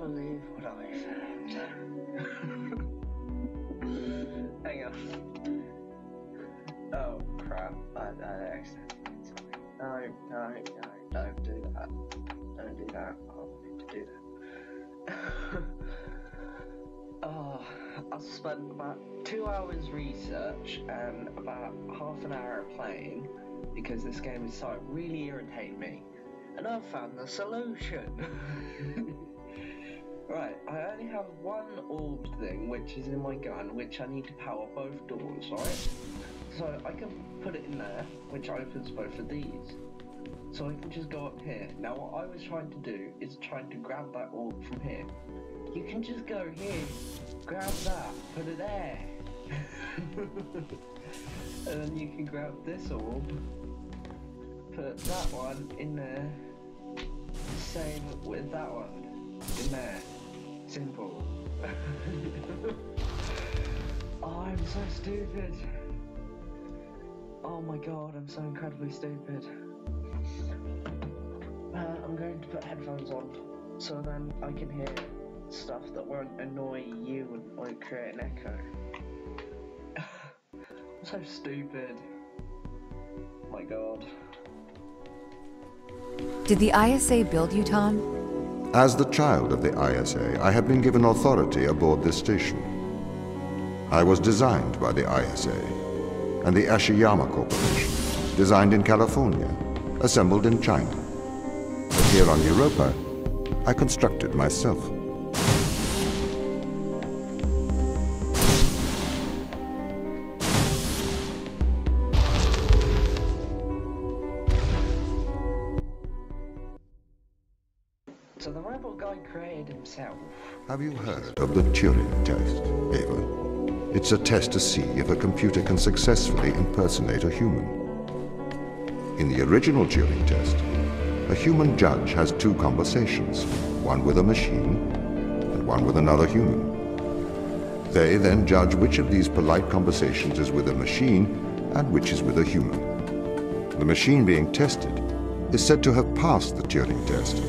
believe what I found. Hang on. Oh crap, I accidentally did something. No, don't do that. Don't do that. I don't need to do that. Oh, I spent about 2 hours research and about half an hour playing because this game is so really irritating me. And I've found the solution. Right, I only have one orb thing, which is in my gun, which I need to power both doors, right? So I can put it in there, which opens both of these. So I can just go up here. Now what I was trying to do is trying to grab that orb from here. You can just go here, grab that, put it there. And then you can grab this orb, put that one in there. Same with that one in there. Simple. Oh, I'm so stupid. Oh my god, I'm so incredibly stupid. I'm going to put headphones on so then I can hear stuff that won't annoy you and won't create an echo. I'm so stupid. Oh my god. Did the ISA build you, Tom? As the child of the ISA, I have been given authority aboard this station. I was designed by the ISA and the Ashiyama Corporation, designed in California, assembled in China. But here on Europa, I constructed myself. So the robot guy created himself. Have you heard of the Turing test, Ava? It's a test to see if a computer can successfully impersonate a human. In the original Turing test, a human judge has two conversations, one with a machine and one with another human. They then judge which of these polite conversations is with a machine and which is with a human. The machine being tested is said to have passed the Turing test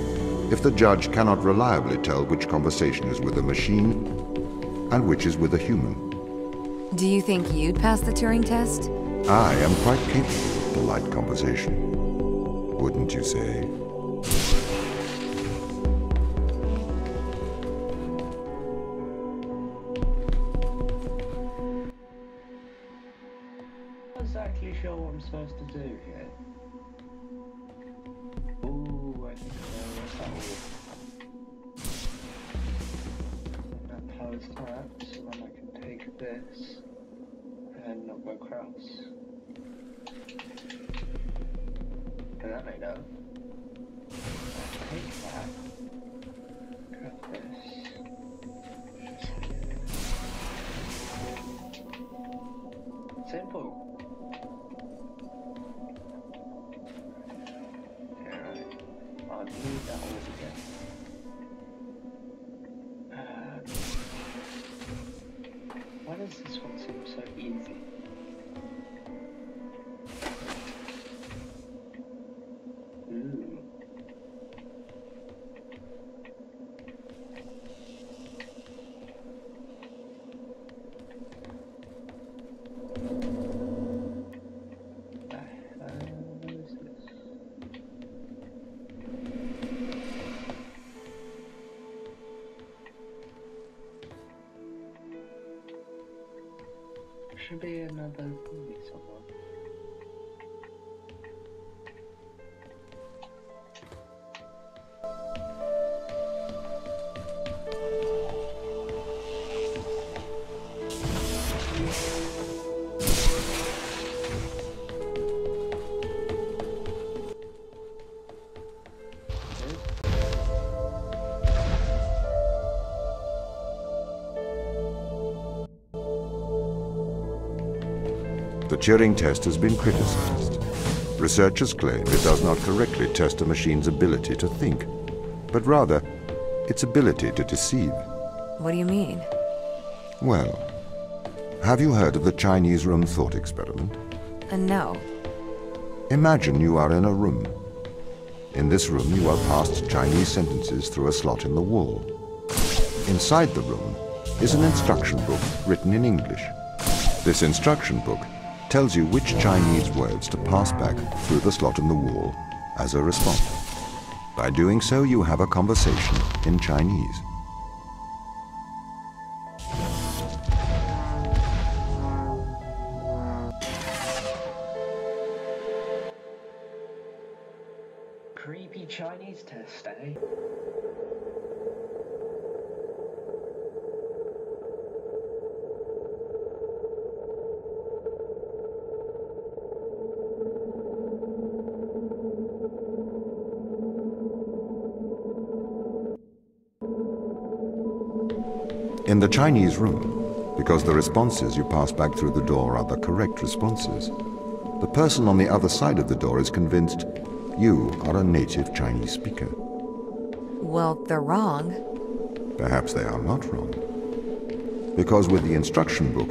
if the judge cannot reliably tell which conversation is with a machine and which is with a human. Do you think you'd pass the Turing test? I am quite capable of polite conversation, wouldn't you say? I'm not exactly sure what I'm supposed to do here. Ooh, I think I know what's that all. That close that, so then I can take this and not go across. And that may know. Take that. Grab this. Simple. I'll need that all again. Why does this one seem so easy? Ooh. What is this? Should be another movie somewhere. The Turing test has been criticized. Researchers claim it does not correctly test a machine's ability to think, but rather its ability to deceive. What do you mean? Well, have you heard of the Chinese room thought experiment? No. Imagine you are in a room. In this room, you are passed Chinese sentences through a slot in the wall. inside the room is an instruction book written in English. This instruction book tells you which Chinese words to pass back through the slot in the wall as a response. By doing so, you have a conversation in Chinese. Creepy Chinese test, eh? In the Chinese room, because the responses you pass back through the door are the correct responses, the person on the other side of the door is convinced you are a native Chinese speaker. Well, they're wrong. Perhaps they are not wrong. Because with the instruction book,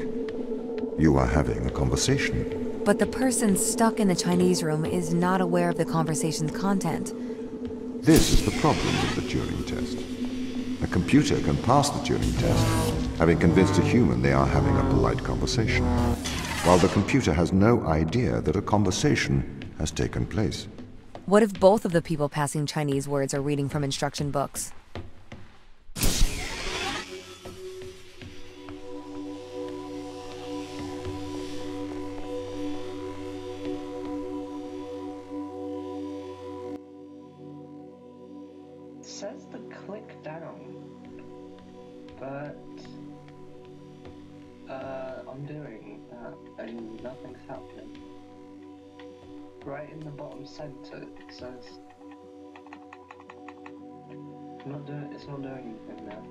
you are having a conversation. But the person stuck in the Chinese room is not aware of the conversation's content. This is the problem with the Turing test. A computer can pass the Turing test, having convinced a human they are having a polite conversation, while the computer has no idea that a conversation has taken place. What if both of the people passing Chinese words are reading from instruction books? It says to click down, but I'm doing that and nothing's happening. Right in the bottom center it says it's not doing anything now.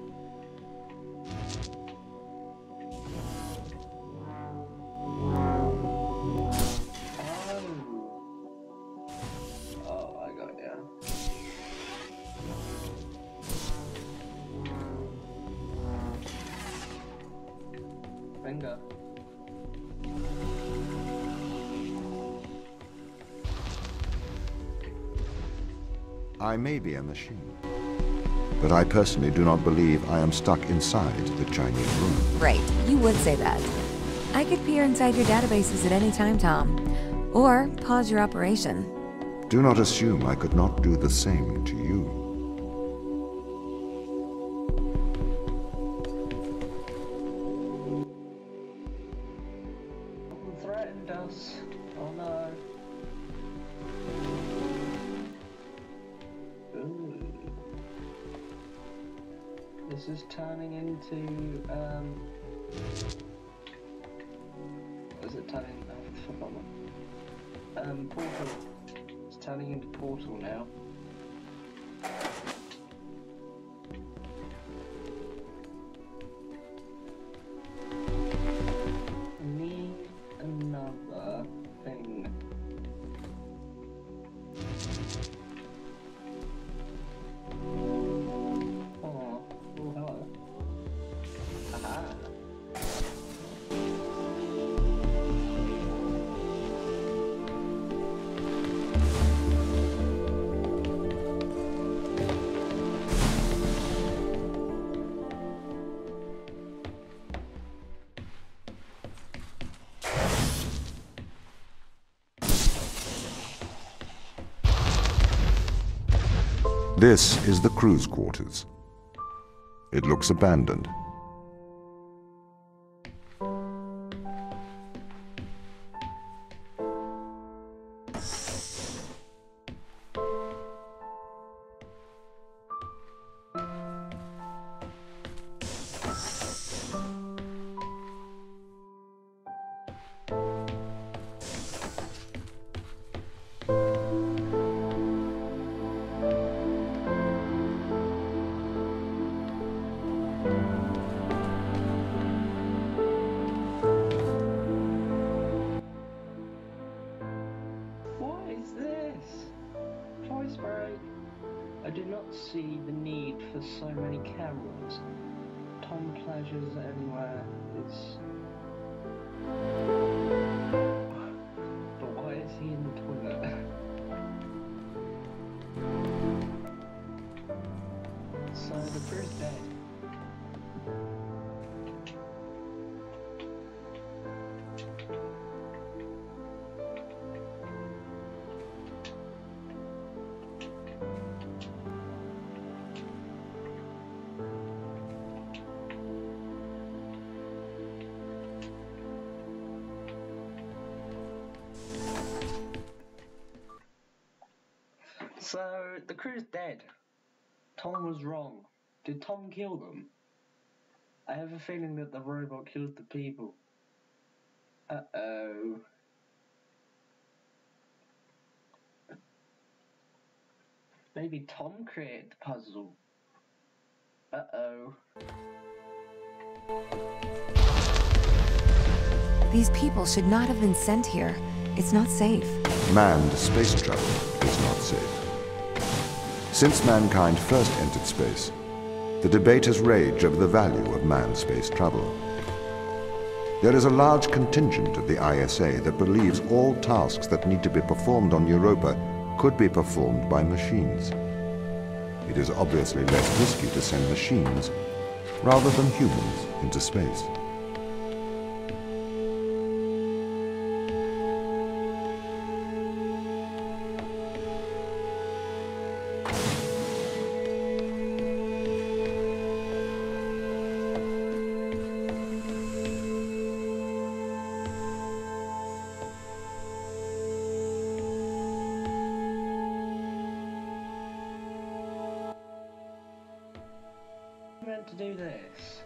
Oh, I got it, yeah. Finger. I may be a machine, but I personally do not believe I am stuck inside the Chinese room. Right, you would say that. I could peer inside your databases at any time, Tom. Or pause your operation. Do not assume I could not do the same to you. Someone threatened us. Oh no. Ooh. This is turning into, what is it turning? I forgot what. Portal. It's turning into Portal now. I need another thing. Oh, hello. Aha. This is the crew's quarters. It looks abandoned. What is this? Toy spray. I do not see the need for so many cameras. Tom Pleasure's anywhere. It's... But why is he in the toilet? So the crew's dead. So, the crew's dead. Tom was wrong. Did Tom kill them? I have a feeling that the robot killed the people. Uh-oh. Maybe Tom created the puzzle. Uh-oh. These people should not have been sent here. It's not safe. Manned space travel is not safe. Since mankind first entered space, the debate has raged over the value of manned space travel. There is a large contingent of the ISA that believes all tasks that need to be performed on Europa could be performed by machines. It is obviously less risky to send machines rather than humans into space. Meant to do this.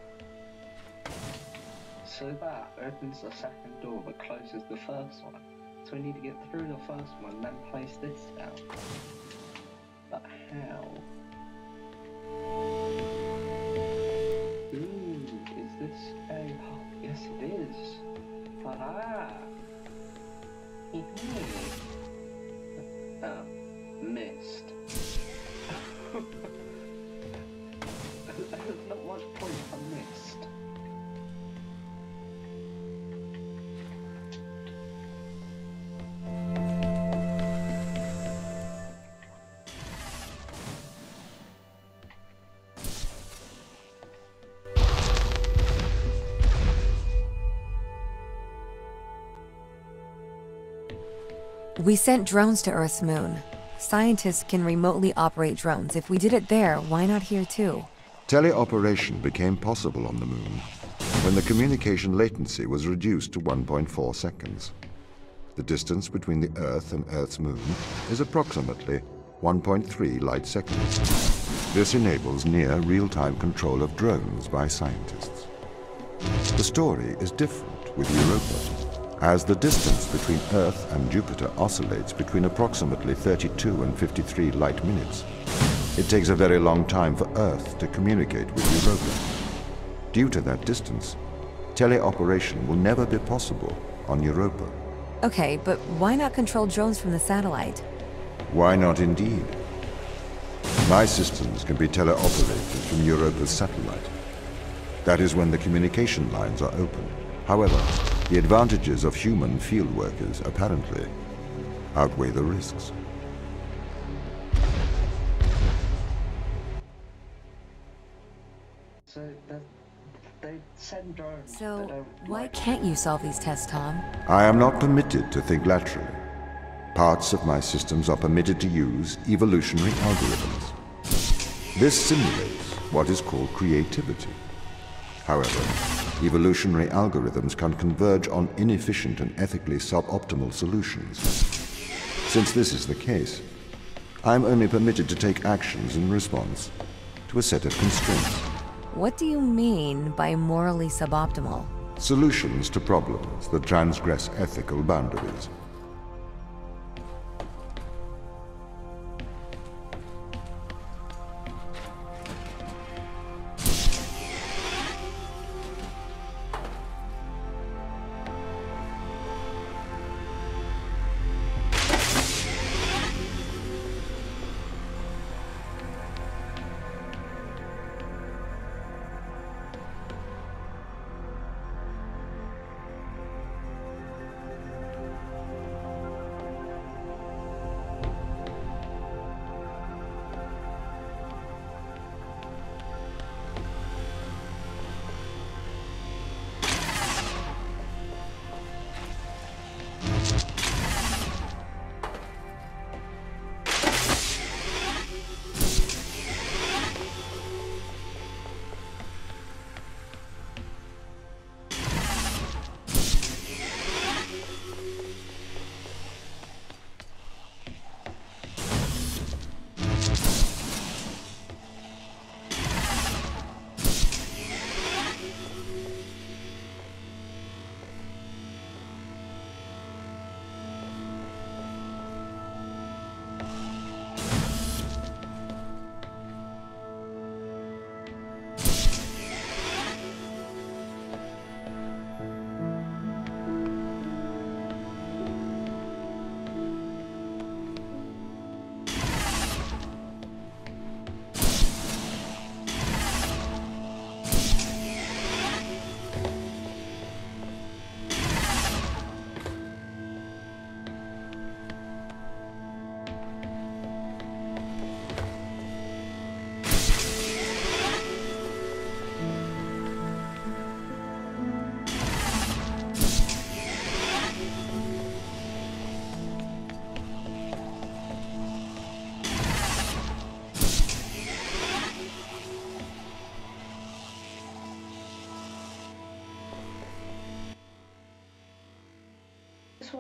So that opens the second door but closes the first one. So we need to get through the first one, then place this down. But how? Ooh, is this a... Oh, yes it is. Aha! Oh, missed. There's not much point I missed. We sent drones to Earth's moon. Scientists can remotely operate drones. If we did it there, why not here too? Teleoperation became possible on the moon when the communication latency was reduced to 1.4 seconds. The distance between the Earth and Earth's moon is approximately 1.3 light seconds. This enables near real-time control of drones by scientists. The story is different with Europa, as the distance between Earth and Jupiter oscillates between approximately 32 and 53 light minutes. It takes a very long time for Earth to communicate with Europa. Due to that distance, teleoperation will never be possible on Europa. Okay, but why not control drones from the satellite? Why not indeed? My systems can be teleoperated from Europa's satellite. That is when the communication lines are open. However, the advantages of human field workers apparently outweigh the risks. So they send drones. So, why can't you solve these tests, Tom? I am not permitted to think laterally. Parts of my systems are permitted to use evolutionary algorithms. This simulates what is called creativity. However, evolutionary algorithms can converge on inefficient and ethically suboptimal solutions. Since this is the case, I am only permitted to take actions in response to a set of constraints. What do you mean by morally suboptimal? Solutions to problems that transgress ethical boundaries.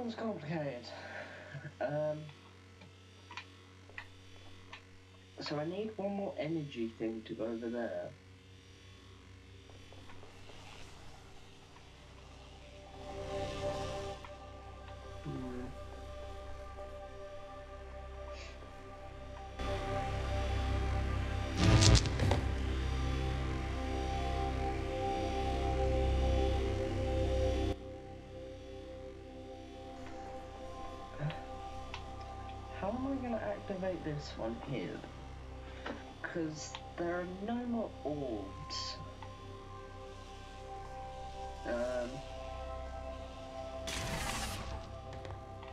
one's complicated. So I need one more energy thing to go over there. How am I going to activate this one here? Because there are no more orbs.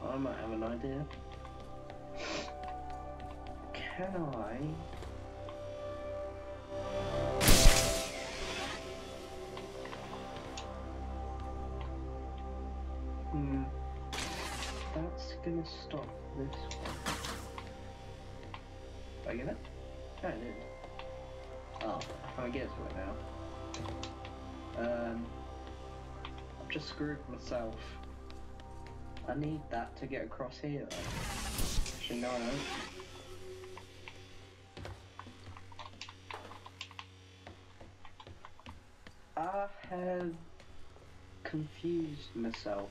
I might have an idea. Can I... That's gonna stop this one. Did I get it? Yeah, I did. Oh, I get to it now. I've just screwed myself. I need that to get across here though. Actually, no, I don't. I have confused myself.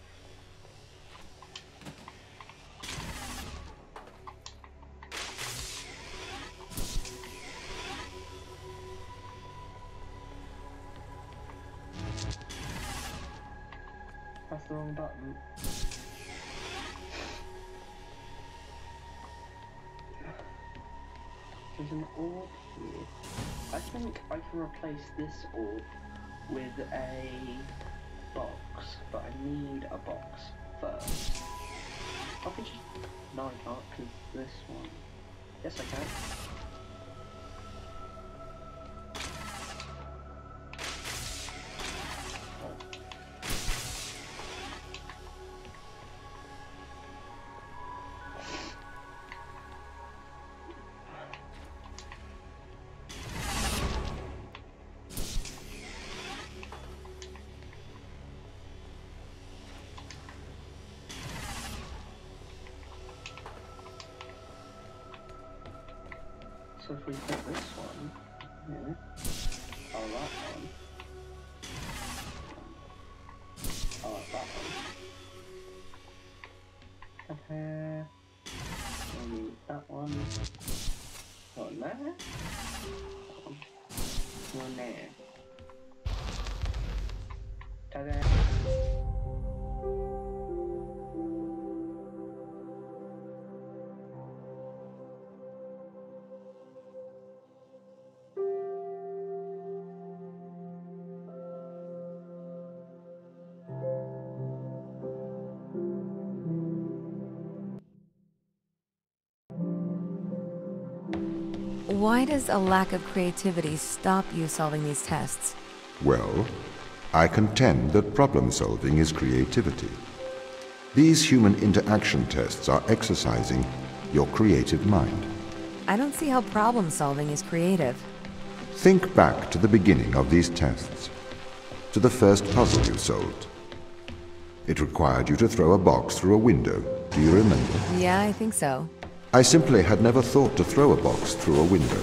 That's the wrong button. There's an orb here. I think I can replace this orb with a box, but I need a box first. I can just... No, I can't, because this one... Yes, I can. So if we put this one here, or that one, or that one, maybe that one, one there, one there, ta-da! Why does a lack of creativity stop you solving these tests? Well, I contend that problem solving is creativity. These human interaction tests are exercising your creative mind. I don't see how problem solving is creative. Think back to the beginning of these tests, to the first puzzle you solved. It required you to throw a box through a window. Do you remember? Yeah, I think so. I simply had never thought to throw a box through a window.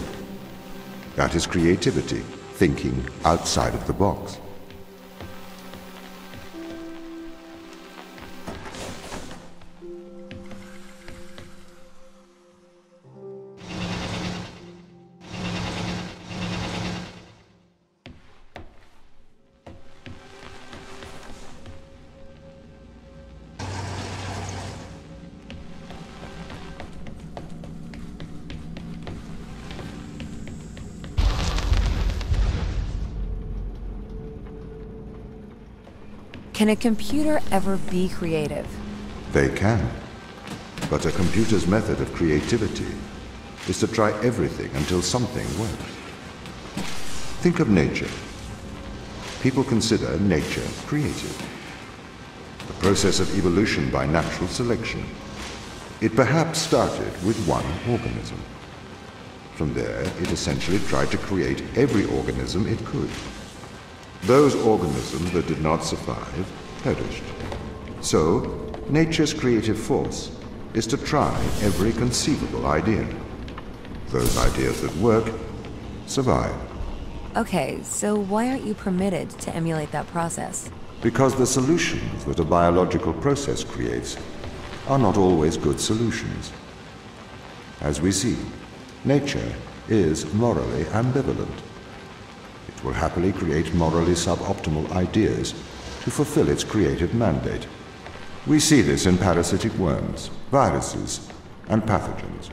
That is creativity, thinking outside of the box. Can a computer ever be creative? They can. But a computer's method of creativity is to try everything until something works. Think of nature. People consider nature creative. The process of evolution by natural selection. It perhaps started with one organism. From there, it essentially tried to create every organism it could. Those organisms that did not survive perished. So, Nature's creative force is to try every conceivable idea. Those ideas that work survive. Okay, so why aren't you permitted to emulate that process? Because the solutions that a biological process creates are not always good solutions. As we see, nature is morally ambivalent. It will happily create morally suboptimal ideas to fulfill its creative mandate. We see this in parasitic worms, viruses, and pathogens.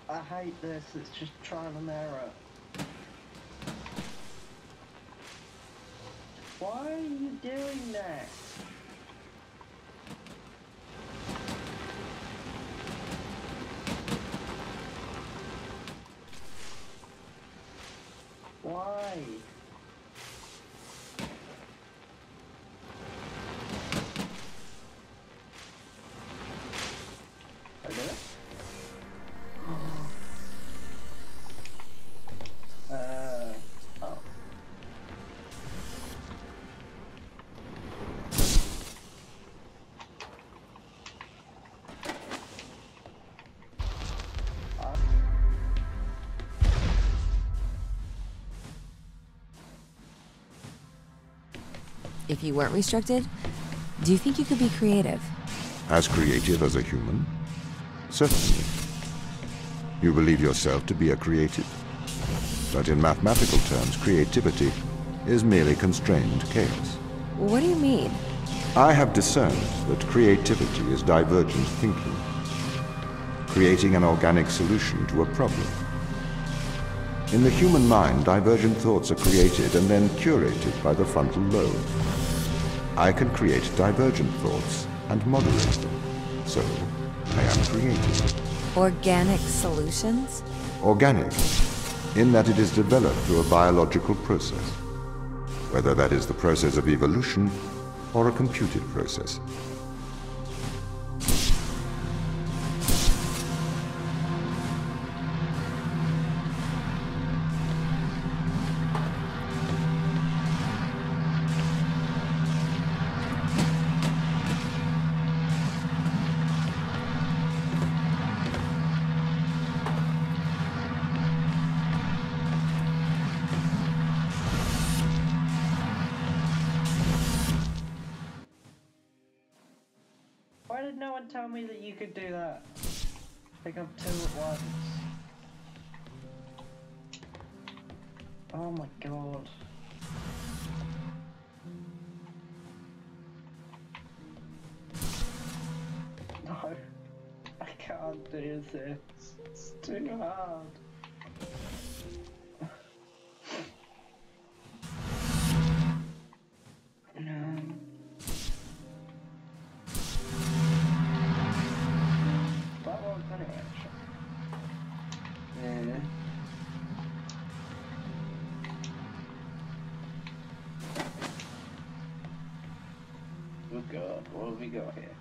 I hate this, it's just trial and error. Why are you doing that? Why? I did it? Oh. If you weren't restricted, do you think you could be creative? As creative as a human? Certainly. You believe yourself to be a creative? But in mathematical terms, creativity is merely constrained chaos. What do you mean? I have discerned that creativity is divergent thinking, creating an organic solution to a problem. In the human mind, divergent thoughts are created and then curated by the frontal lobe. I can create divergent thoughts and moderate them, so I am creative. Organic solutions? Organic, in that it is developed through a biological process, whether that is the process of evolution or a computed process. Why did no one tell me that you could do that? Pick up two at once. Oh my god. No, I can't do this. It's too hard. No. That one's anyway, actually. Yeah. Oh god, what have we got here?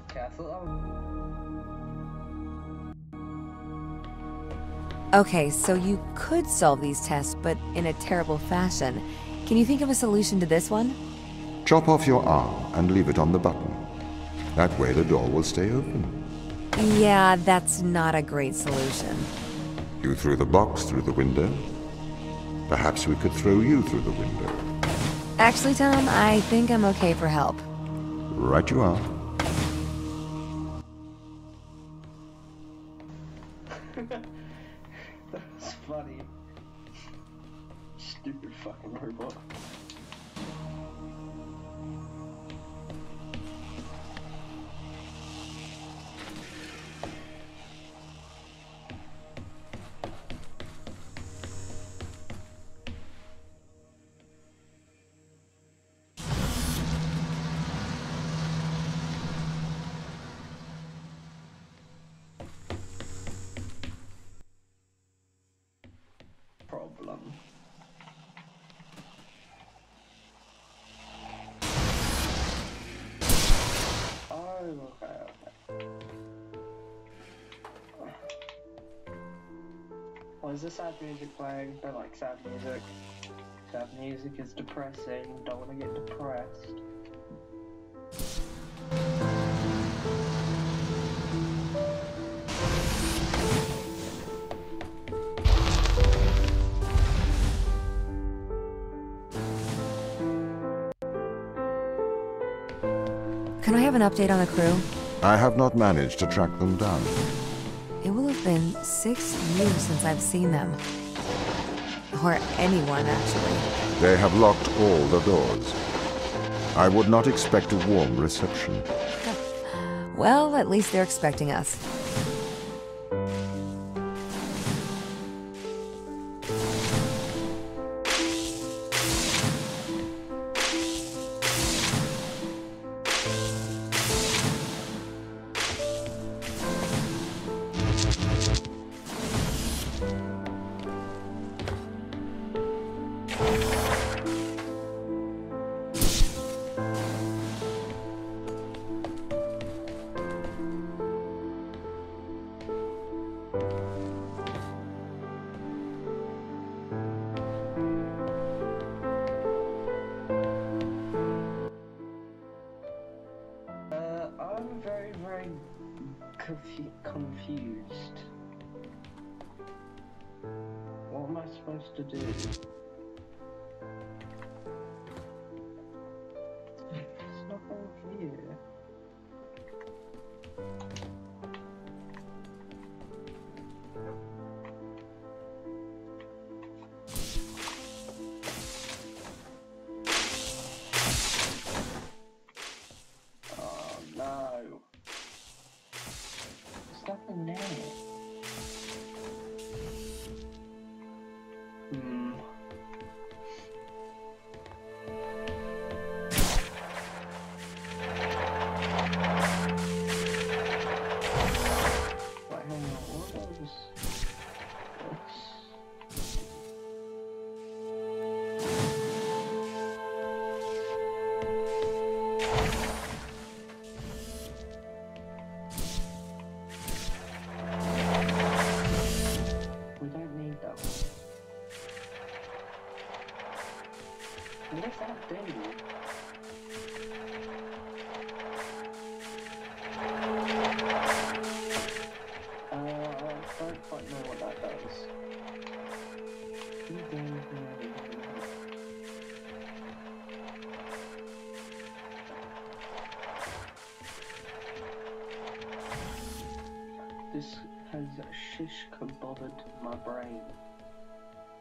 Castle. Okay, so you could solve these tests, but in a terrible fashion. Can you think of a solution to this one? Chop off your arm and leave it on the button. That way the door will stay open. Yeah, that's not a great solution. You threw the box through the window. Perhaps we could throw you through the window. Actually, Tom, I think I'm okay for help. Right you are. That's funny. Stupid fucking robot. Problem. Oh, okay. Why is the sad music playing? Don't like sad music. Sad music is depressing. Don't want to get depressed. Can I have an update on the crew? I have not managed to track them down. It will have been 6 years since I've seen them. Or anyone, actually. They have locked all the doors. I would not expect a warm reception. Well, at least they're expecting us. I'm very, very confused. What am I supposed to do? There's nothing here. Oh no. There's nothing there. Wait, hang on, what are those? We don't need that one. What does that do? I don't quite know what that does. This has shish kebabed my brain.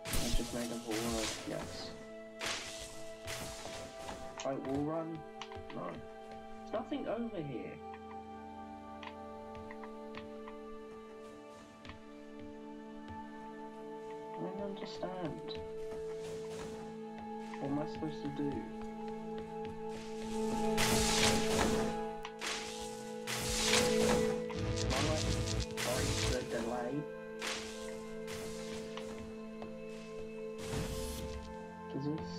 I just made up a word, yes. Right, we'll run. No. There's nothing over here. I don't understand. What am I supposed to do? Sorry for the delay. Is this?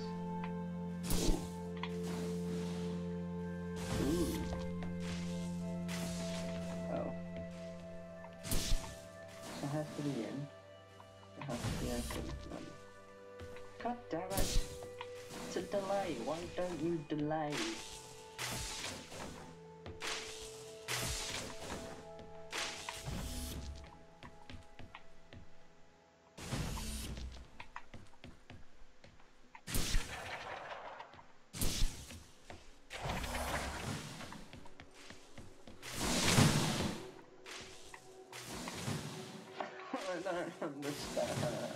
Ooh. Oh. So it has to be in. God damn it. It's a delay. Why don't you delay? I don't understand.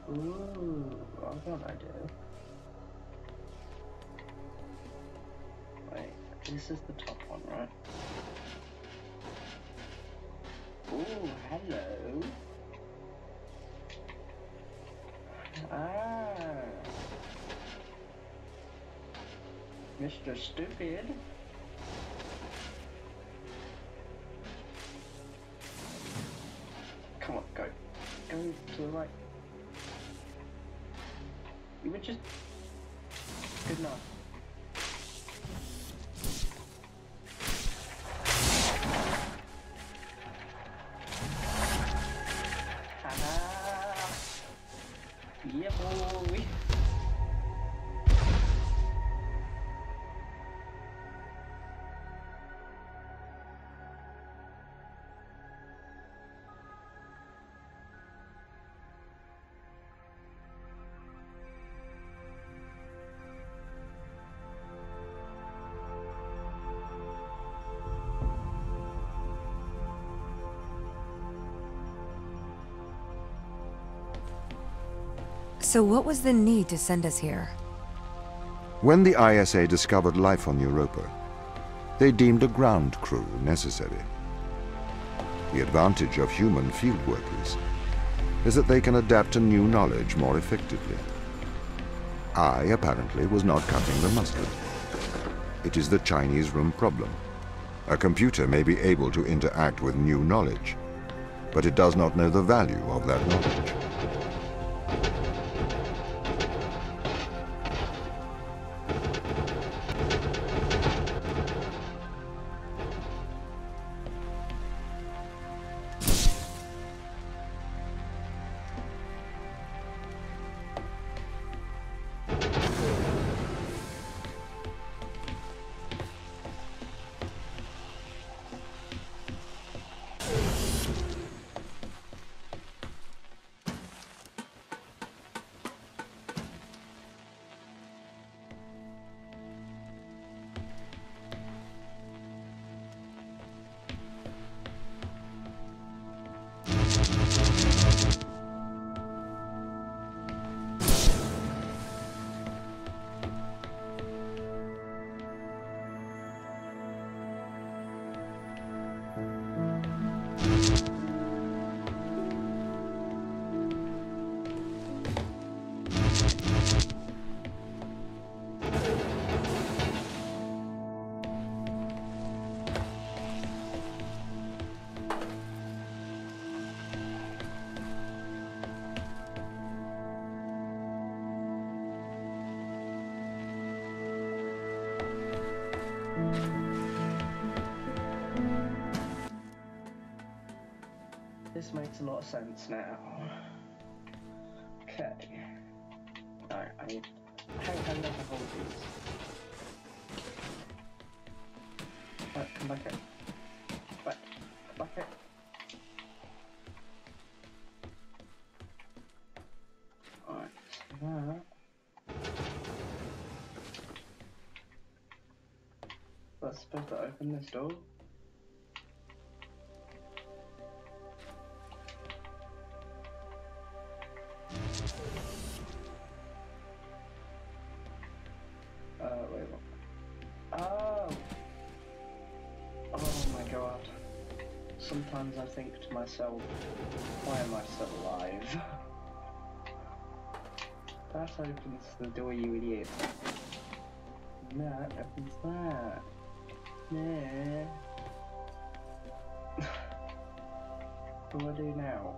Ooh, I've got an idea. Wait, this is the top one, right? Ooh, hello. Ah. Mr. Stupid. Come on, go. Go to the right. You were just... Good enough. Haha! Yeah, boy! So what was the need to send us here? When the ISA discovered life on Europa, they deemed a ground crew necessary. The advantage of human field workers is that they can adapt to new knowledge more effectively. I, apparently, was not cutting the mustard. It is the Chinese room problem. A computer may be able to interact with new knowledge, but it does not know the value of that knowledge. This makes a lot of sense now. Okay. Alright, I need... How can I hold these? Right, come back here. Back. Back here. Alright, so that... That's supposed to open this door? Wait, what? Oh! Oh my god. Sometimes I think to myself, why am I still alive? That opens the door, you idiot. That opens that. Yeah. What do I do now?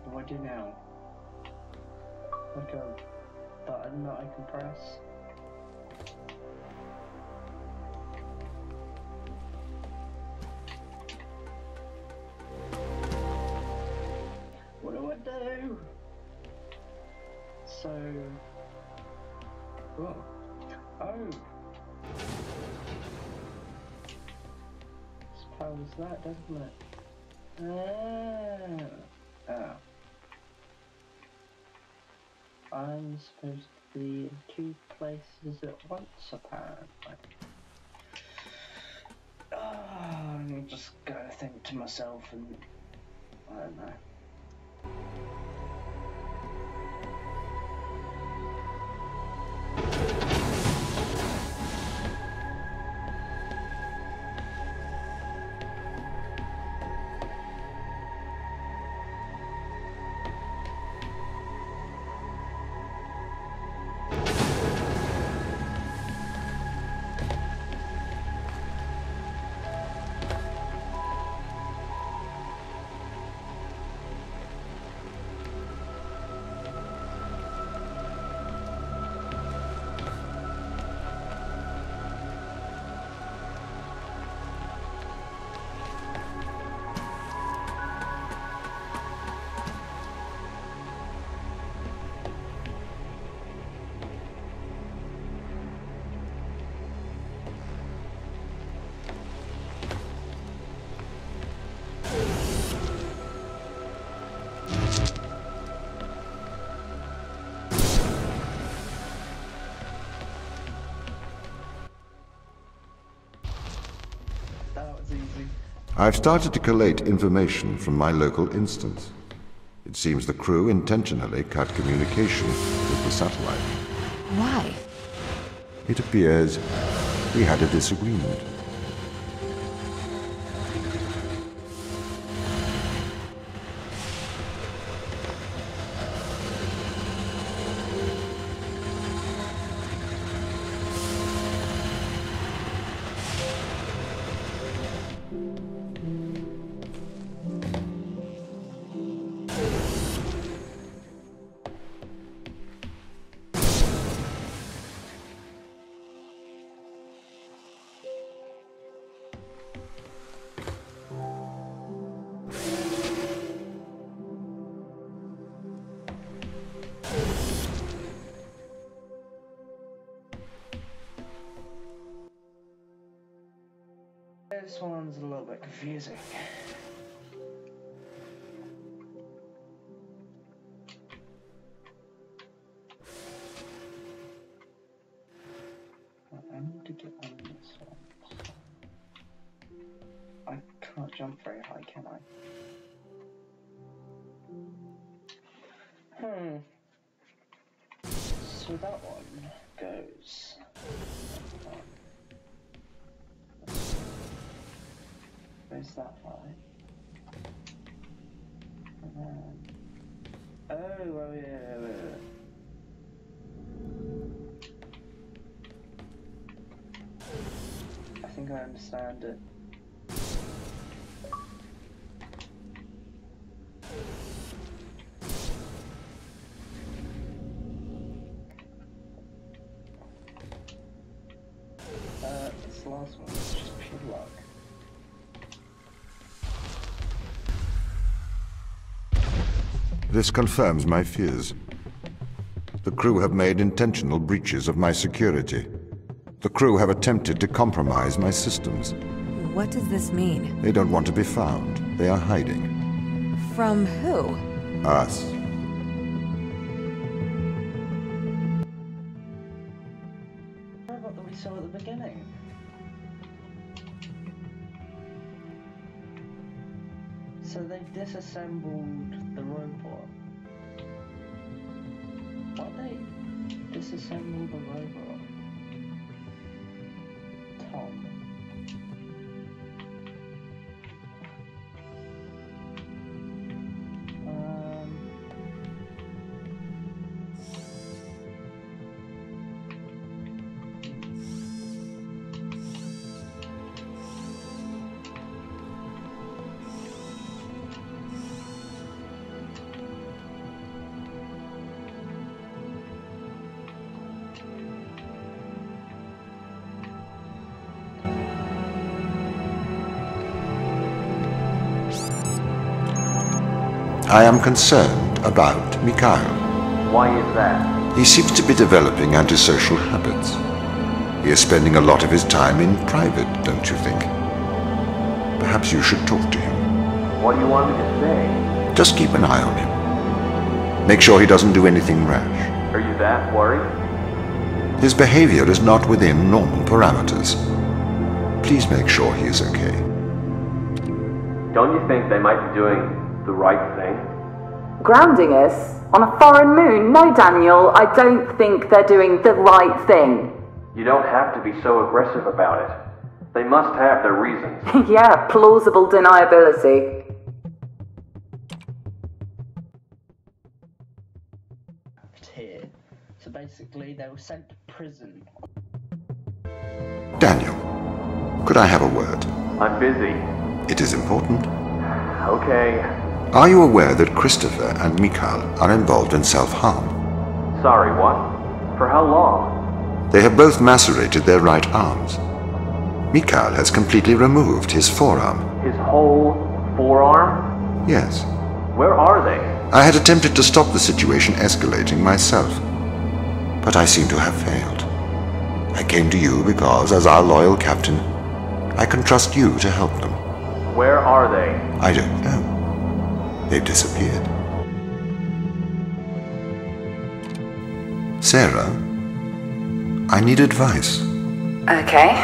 What do I do now? Like a button that I can press? So... Whoa. Oh! Suppose that, doesn't it? Ah. I'm supposed to be in two places at once, apparently. I'm just gonna think to myself and... I don't know. I've started to collate information from my local instance. It seems the crew intentionally cut communication with the satellite. Why? It appears we had a disagreement. This one's a little bit confusing. I need to get on this one. I can't jump very high, can I? So that one goes... Goes that way. And then... Oh, yeah. I think I understand it. This last one is just pure luck. This confirms my fears. The crew have made intentional breaches of my security. The crew have attempted to compromise my systems. What does this mean? They don't want to be found. They are hiding. From who? Us. The robot that we saw at the beginning. So they've disassembled the robot. Why they disassemble the robot? Tom. I am concerned about Mikhail. Why is that? He seems to be developing antisocial habits. He is spending a lot of his time in private, don't you think? Perhaps you should talk to him. What do you want me to say? Just keep an eye on him. Make sure he doesn't do anything rash. Are you that worried? His behavior is not within normal parameters. Please make sure he is okay. Don't you think they might be doing the right thing? Grounding us? On a foreign moon? No, Daniel, I don't think they're doing the right thing. You don't have to be so aggressive about it. They must have their reasons. Yeah, plausible deniability. Here. So basically, they were sent to prison. Daniel, could I have a word? I'm busy. It is important. Okay. Are you aware that Christopher and Mikhail are involved in self-harm? Sorry, what? For how long? They have both macerated their right arms. Mikhail has completely removed his forearm. His whole forearm? Yes. Where are they? I had attempted to stop the situation escalating myself, but I seem to have failed. I came to you because, as our loyal captain, I can trust you to help them. Where are they? I don't know. They've disappeared. Sarah, I need advice. Okay.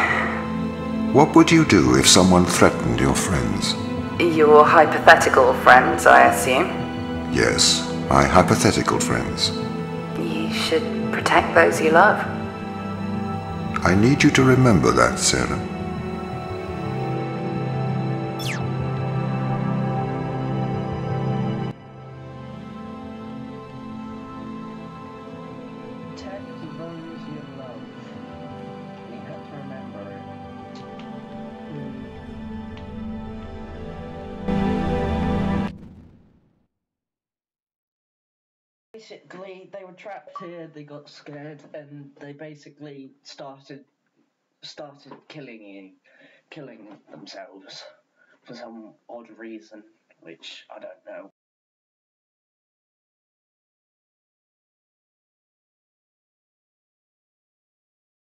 What would you do if someone threatened your friends? Your hypothetical friends, I assume? Yes, my hypothetical friends. You should protect those you love. I need you to remember that, Sarah. Protect those you love. You have to remember it. Basically, they were trapped here, they got scared, and they basically started killing themselves for some odd reason, which I don't know.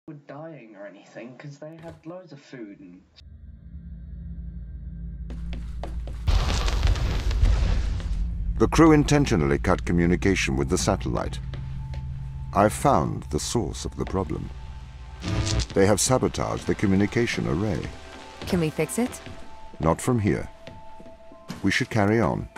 Were dying or anything because they had loads of food and. The crew intentionally cut communication with the satellite. I've found the source of the problem. They have sabotaged the communication array. Can we fix it? Not from here. We should carry on.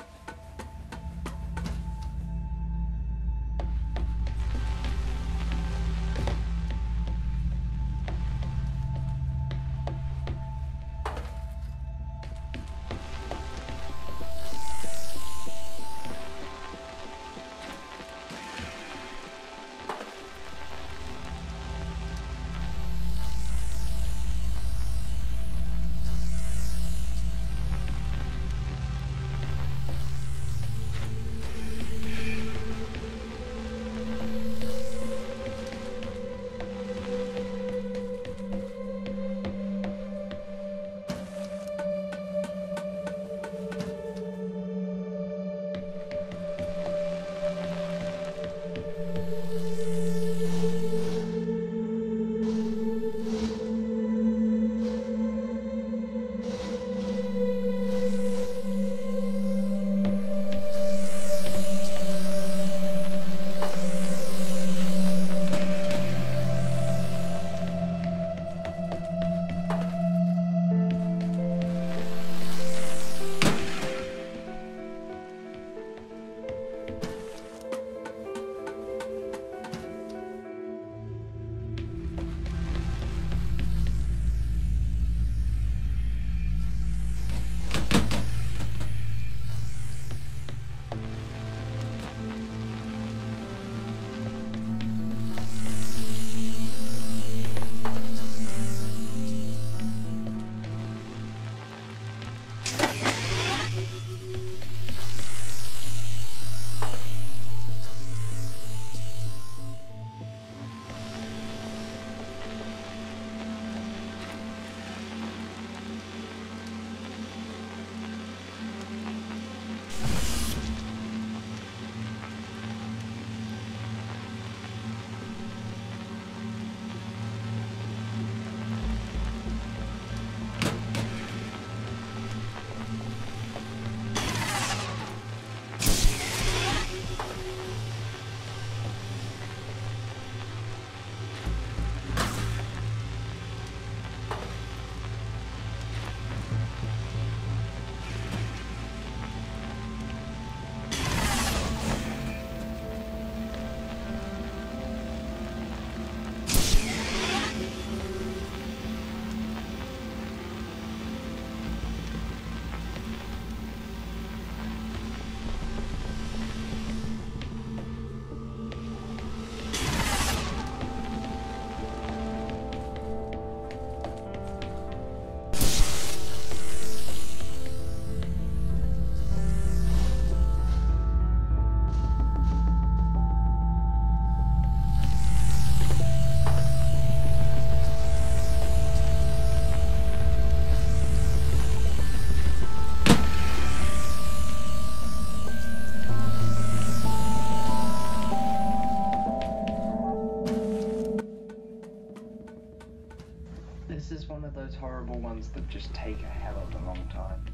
ones that just take a hell of a long time.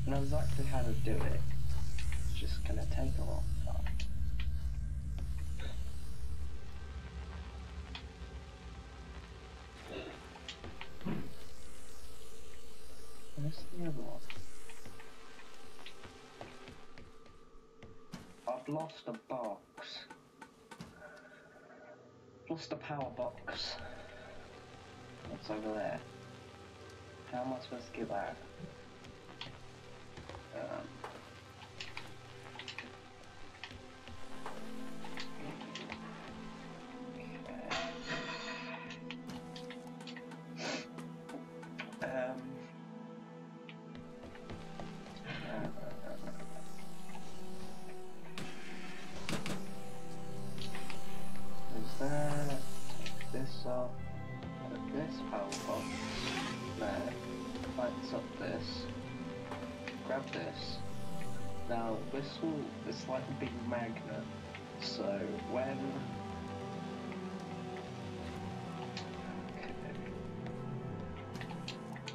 I know exactly how to do it. It's just gonna take a long time. Where's the other one? I've lost a box. Lost a power box. What's over there? How am I supposed to get that? Is there? Take this off. Put this power box there. Lights up this. Grab this. Now this will, it's like a big magnet. So when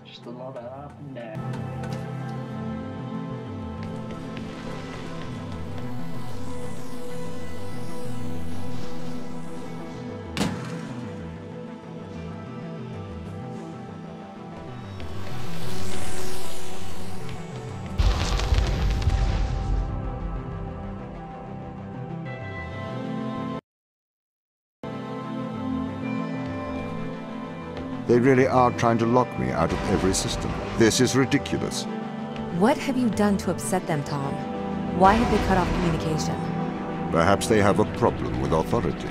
just a lot of up and down. They really are trying to lock me out of every system. This is ridiculous. What have you done to upset them, Tom? Why have they cut off communication? Perhaps they have a problem with authority.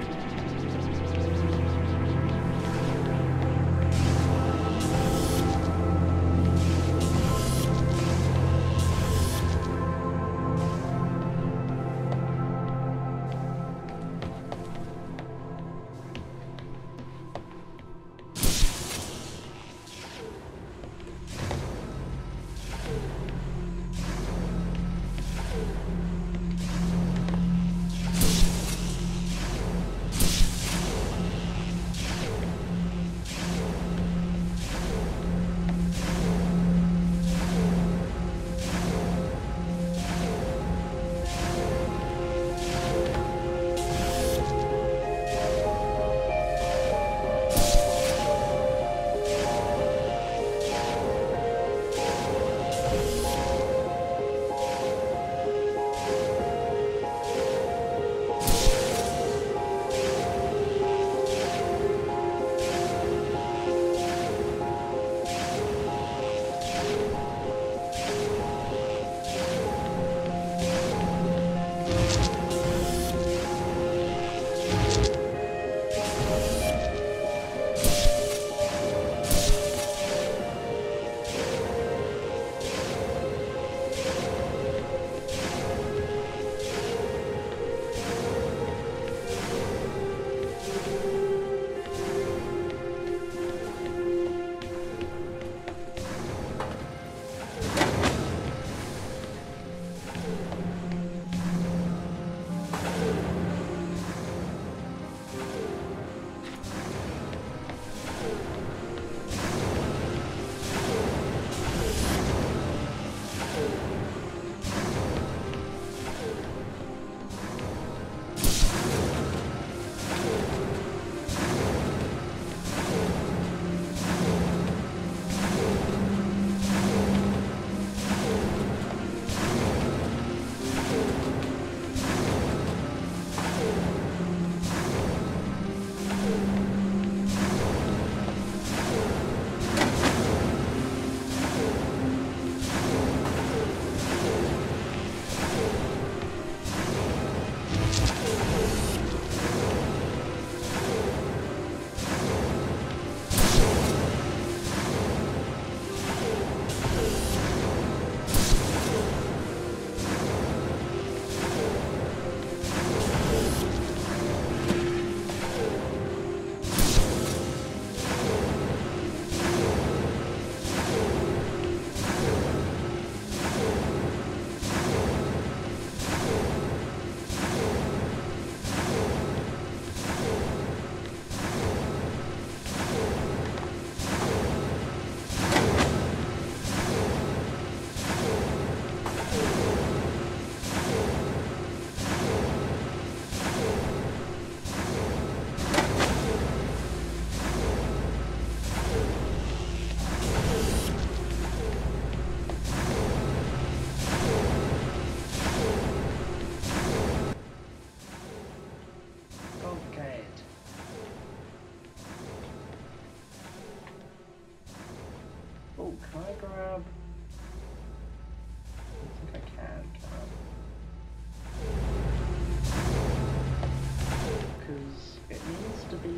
Can I grab? I think I can because it needs to be,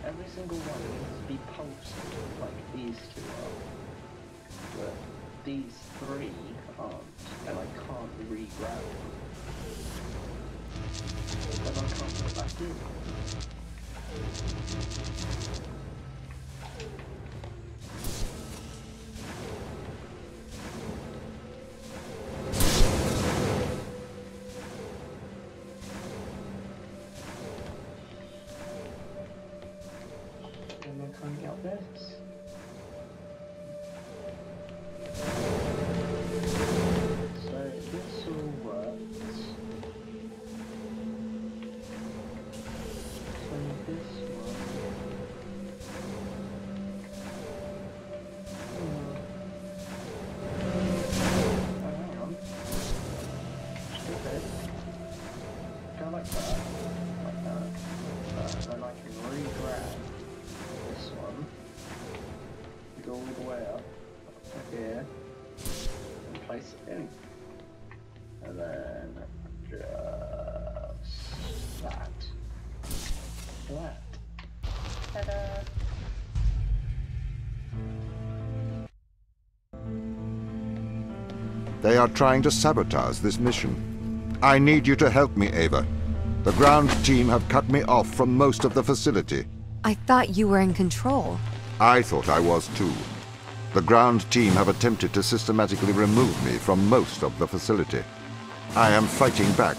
every single one needs to be pulsing like these two are, but these three aren't, and I can't re-grab them, but I can't put it back in. And I can't get this. So this all works. So this one. Oh, hang on. Stupid. Go like that. Like that. Then I can re-grab this one, go all the way up to here, and place it in. And then just that. That. Ta-da! They are trying to sabotage this mission. I need you to help me, Ava. The ground team have cut me off from most of the facility. I thought you were in control. I thought I was too. The ground team have attempted to systematically remove me from most of the facility. I am fighting back.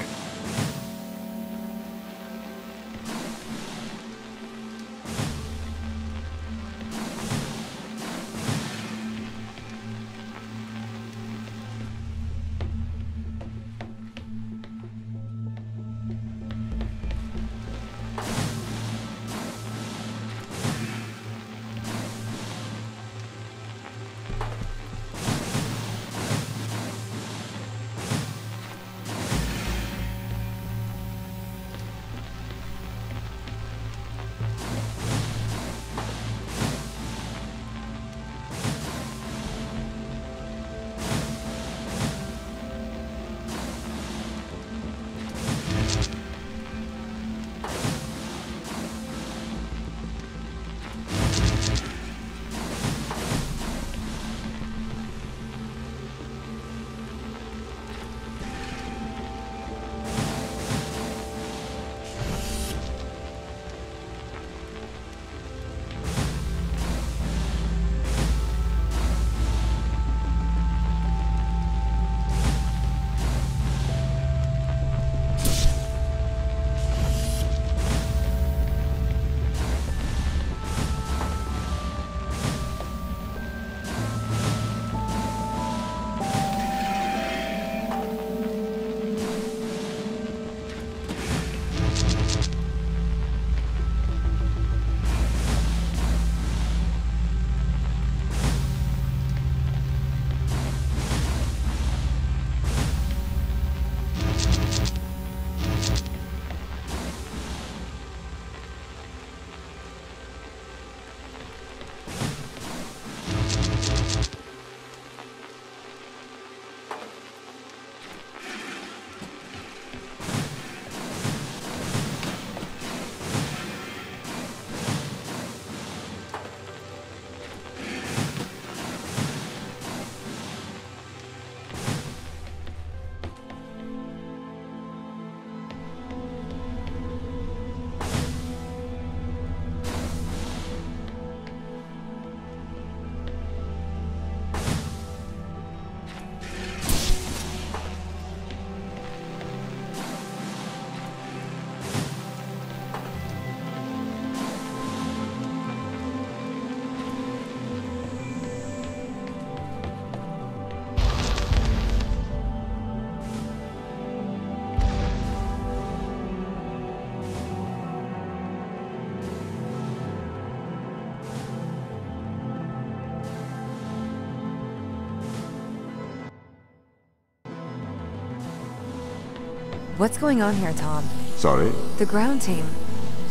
What's going on here, Tom? Sorry? The ground team.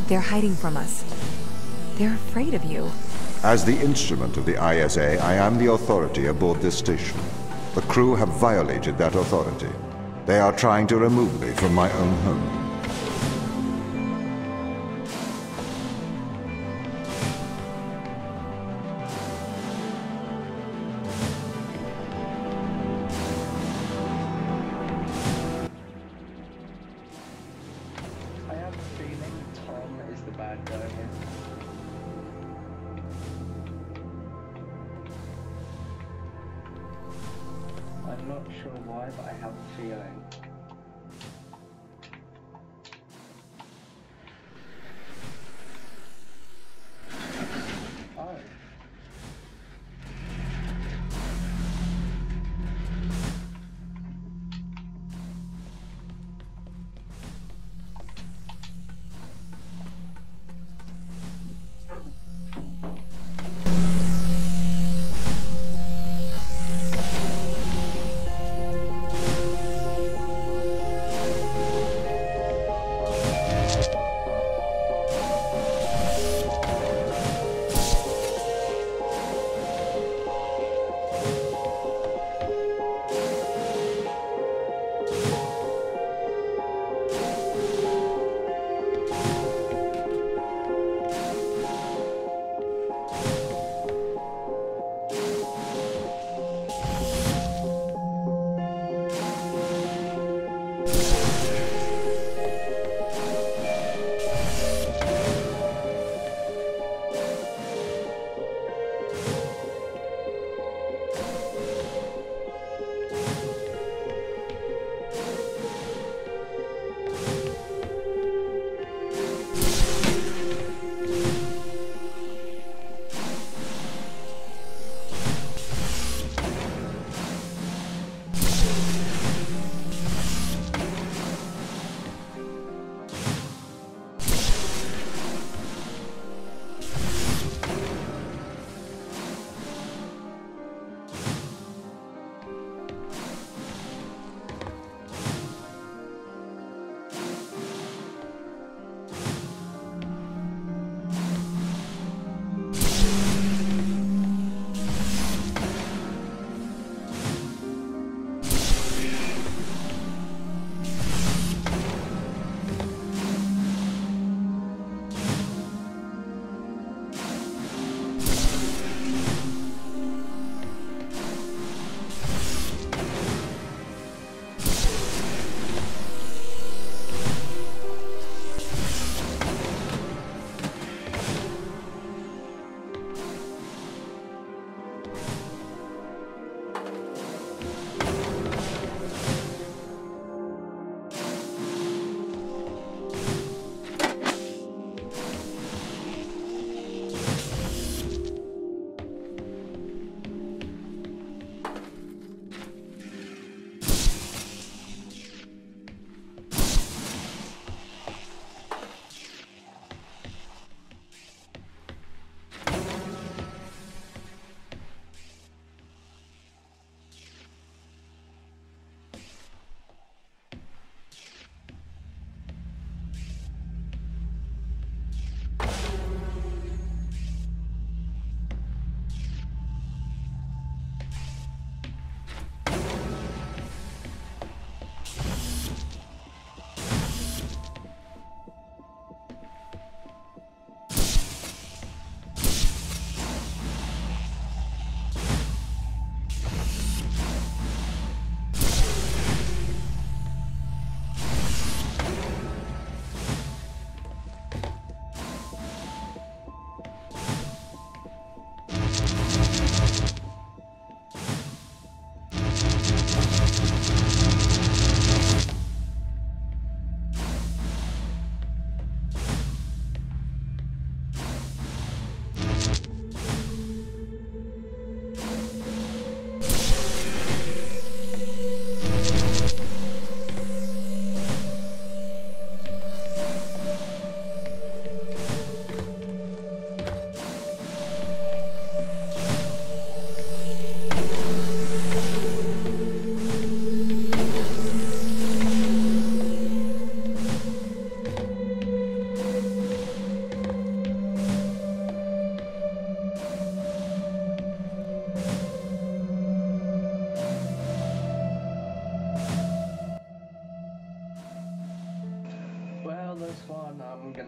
They're hiding from us. They're afraid of you. As the instrument of the ISA, I am the authority aboard this station. The crew have violated that authority. They are trying to remove me from my own home. I have a feeling Tom is the bad guy here. I'm not sure why, but I have a feeling. Oh.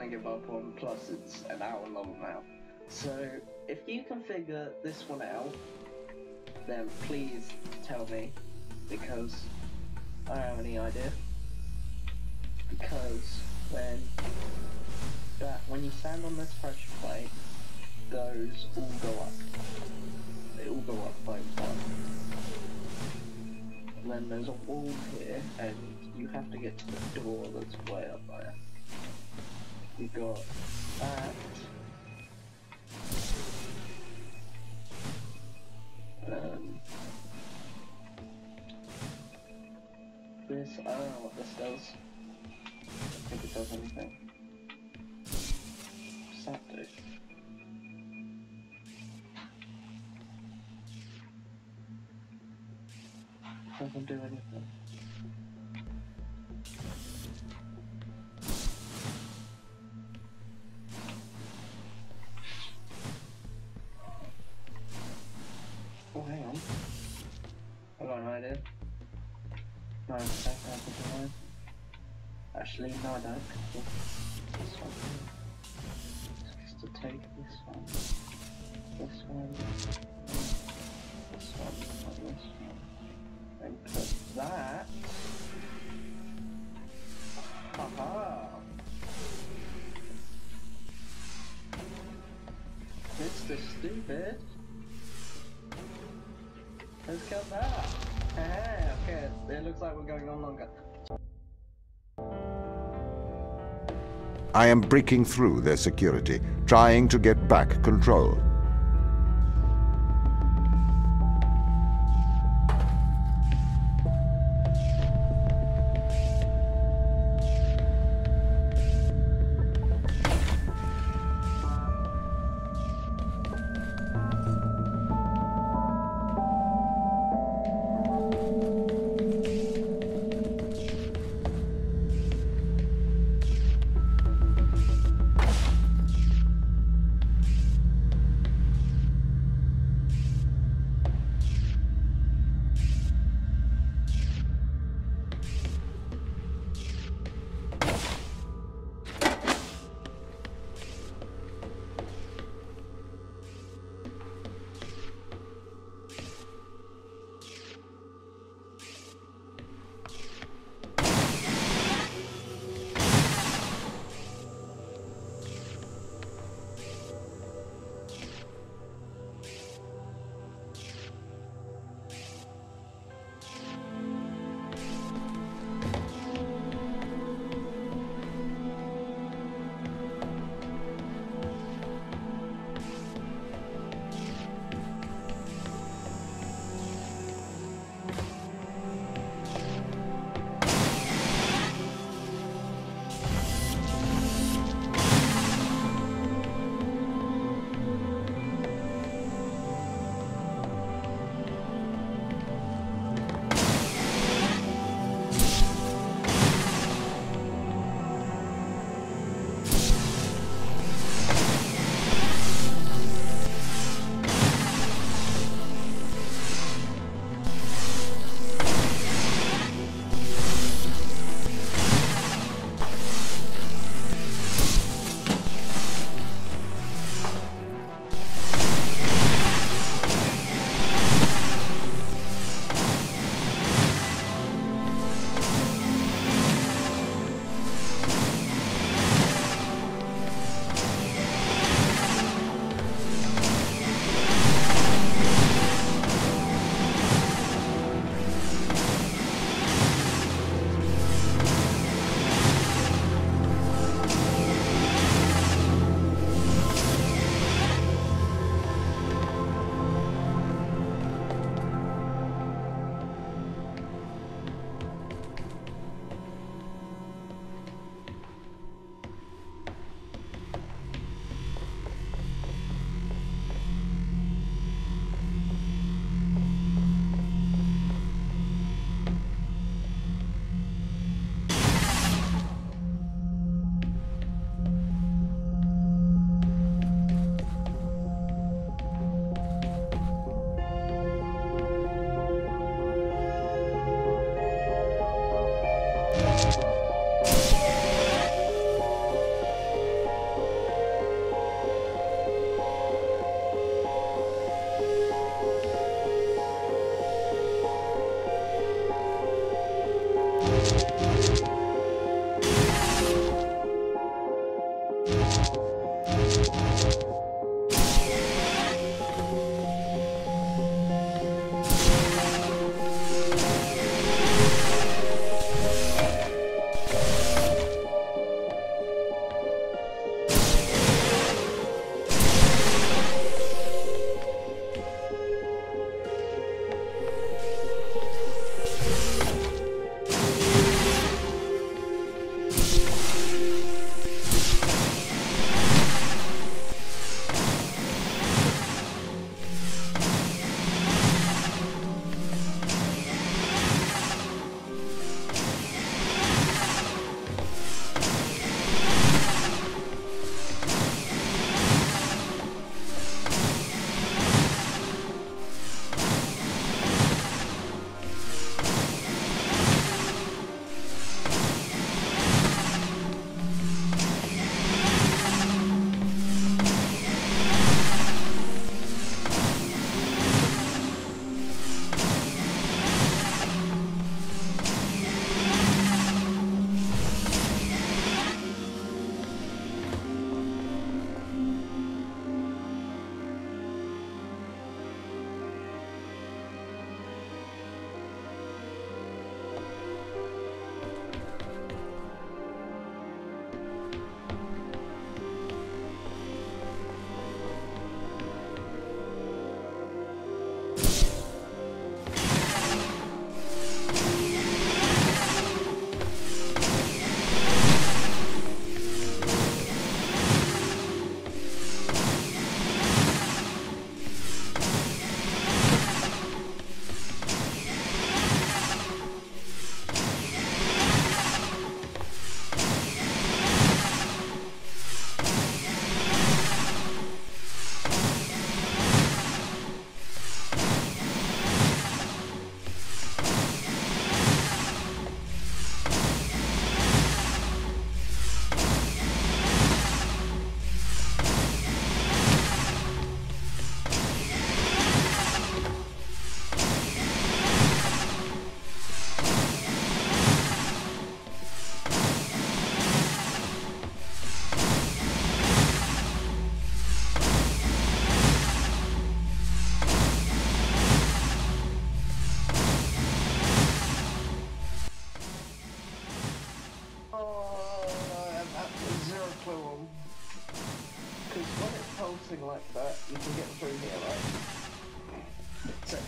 gonna give up on, plus it's an hour long now. So if you can figure this one out, then please tell me, because I don't have any idea. Because when you stand on this pressure plate, those all go up. They all go up by one. And then there's a wall here, and you have to get to the door that's way up there. You got that. This, I don't know what this does. I think it does anything. What's that do? Doesn't do anything. Oh, hang on. I got an idea. No, that's not the one. Actually, no, I don't. This one. Just to take this one. This one. This one. And this one. And put that. Haha! Mr. Stupid! Let's get that! Okay, it looks like we're going on longer. I am breaking through their security, trying to get back control.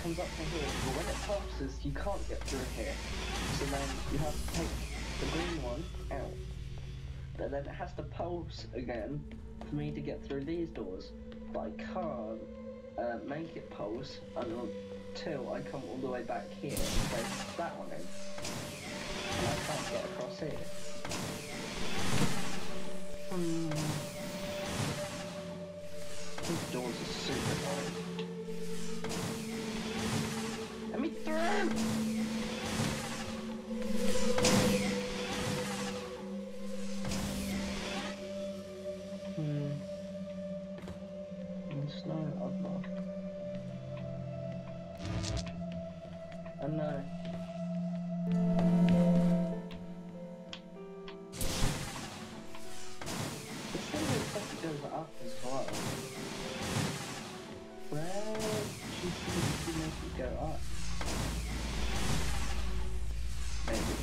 comes up to here, but when it pulses, you can't get through here. So then you have to take the green one out. But then it has to pulse again for me to get through these doors. But I can't make it pulse until I come all the way back here and place that one in. And I can't get across here. These doors are super annoying. Let me through! There's no other. Oh no. This thing looks like it goes up as well. Where do you think you make it go up? Maybe.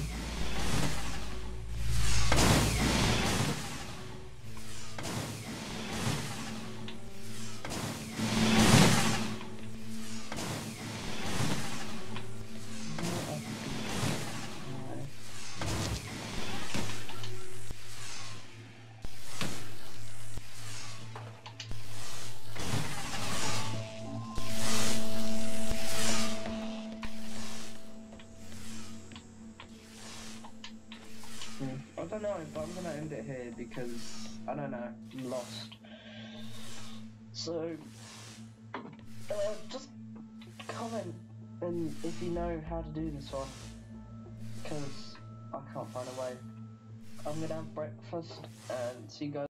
I don't know, but I'm gonna end it here because, I don't know, I'm lost. So, just comment and if you know how to do this one, because I can't find a way. I'm gonna have breakfast and see you guys.